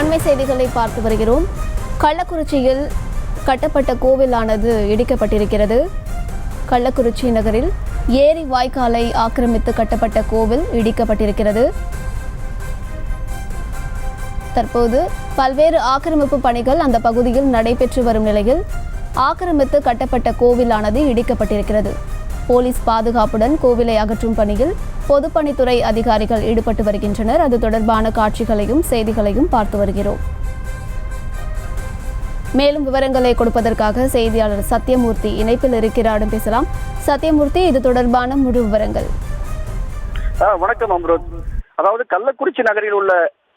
அண்மை செய்திகளை பார்த்து வருகிறோம். கள்ளக்குறிச்சியில் கட்டப்பட்ட கோவிலானது இடிக்கப்பட்டிருக்கிறது. கள்ளக்குறிச்சி நகரில் ஏரி வாய்க்காலை ஆக்கிரமித்து கட்டப்பட்ட கோவில் இடிக்கப்பட்டிருக்கிறது. தற்போது பல்வேறு ஆக்கிரமிப்பு பணிகள் அந்த பகுதியில் நடைபெற்று வரும் நிலையில் ஆக்கிரமித்து கட்டப்பட்ட கோவிலானது இடிக்கப்பட்டிருக்கிறது. போலீஸ் பாதுகாப்புடன் கோவிலை அகற்றும் பணியில் பொதுப்பணித்துறை அதிகாரிகள் ஈடுபட்டு வருகின்றனர். அது தொடர்பான காட்சிகளையும் செய்திகளையும் பார்த்து வருகிறோம். மேலும் விவரங்களை கொடுப்பதற்காக செய்தியாளர் சத்யமூர்த்தி இணைப்பில் இருக்கிறார். பேசலாம். சத்யமூர்த்தி, இது தொடர்பான முழு விவரங்கள். வணக்கம் அம்ருத். அதாவது கள்ளக்குறிச்சி நகரில் உள்ள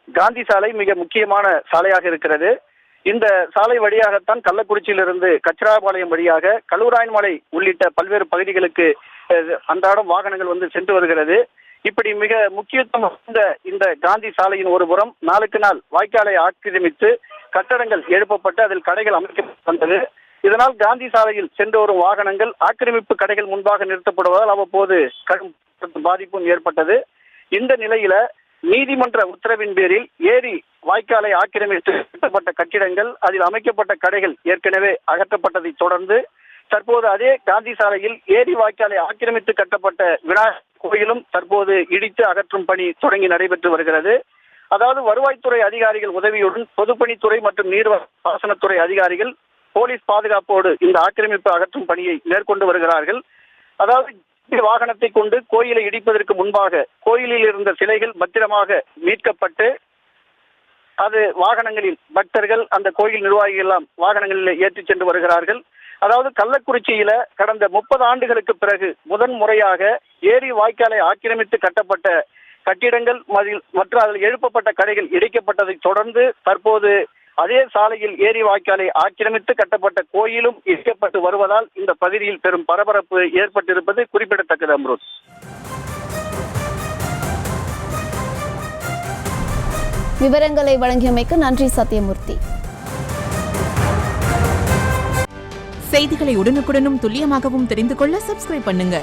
காந்தி சாலை மிக முக்கியமான சாலையாக இருக்கிறது. இந்த சாலை வழியாகத்தான் கள்ளக்குறிச்சியிலிருந்து கச்சிராபாளையம் வழியாக கல்லூராயன்மலை உள்ளிட்ட பல்வேறு பகுதிகளுக்கு அன்றாடம் வாகனங்கள் வந்து சென்று வருகிறது. இப்படி மிக முக்கியத்துவம் வாய்ந்த இந்த காந்தி சாலையின் ஒரு புறம் நாளுக்கு நாள் வாய்க்காலை ஆக்கிரமித்து கட்டடங்கள் எழுப்பப்பட்டு அதில் கடைகள் அமைக்கப்பட்டு வந்தது. இதனால் காந்தி சாலையில் சென்று வரும் வாகனங்கள் ஆக்கிரமிப்பு கடைகள் முன்பாக நிறுத்தப்படுவதால் அவ்வப்போது கடும் பாதிப்பும் ஏற்பட்டது. இந்த நிலையில நீதிமன்ற உத்தரவின் பேரில் ஏரி வாய்க்காலை ஆக்கிரமித்து கட்டப்பட்ட கட்டிடங்கள் அதில் அமைக்கப்பட்ட கடைகள் ஏற்கனவே அகற்றப்பட்டதை தொடர்ந்து தற்போது அதே காந்தி சாலையில் ஏரி வாய்க்காலை ஆக்கிரமித்து கட்டப்பட்ட விநாயகர் கோயிலும் தற்போது இடித்து அகற்றும் பணி தொடங்கி நடைபெற்று வருகிறது. அதாவது வருவாய்த்துறை அதிகாரிகள் உதவியுடன் பொதுப்பணித்துறை மற்றும் நீர்ப்பாசனத்துறை அதிகாரிகள் போலீஸ் பாதுகாப்போடு இந்த ஆக்கிரமிப்பு அகற்றும் பணியை மேற்கொண்டு வருகிறார்கள். அதாவது வாகனத்தை கொண்டு கோயிலை இடிப்பதற்கு முன்பாக கோயிலில் இருந்த சிலைகள் பத்திரமாக மீட்கப்பட்டு அது வாகனங்களில் பக்தர்கள் அந்த கோயில் நிர்வாகிகள் எல்லாம் வாகனங்களில் ஏற்றி சென்று வருகிறார்கள். அதாவது கள்ளக்குறிச்சியில கடந்த 30 ஆண்டுகளுக்கு பிறகு முதன் முறையாக ஏரி வாய்க்காலை ஆக்கிரமித்து கட்டப்பட்ட கட்டிடங்கள் மற்றும் அதில் எழுப்பப்பட்ட கடைகள் இடிக்கப்பட்டதை தொடர்ந்து தற்போது அதே சாலையில் ஏரி வாய்க்காலை ஆக்கிரமித்து கட்டப்பட்ட கோயிலும் இடிக்கப்பட்டு வருவதால் இந்த பகுதியில் பெரும் பரபரப்பு ஏற்பட்டிருப்பது குறிப்பிடத்தக்கது. அம்ருத், விவரங்களை வழங்கியமைக்கு நன்றி சத்யமூர்த்தி. செய்திகளை உடனுக்குடனும் துல்லியமாகவும் தெரிந்து கொள்ள சப்ஸ்கிரைப் பண்ணுங்க.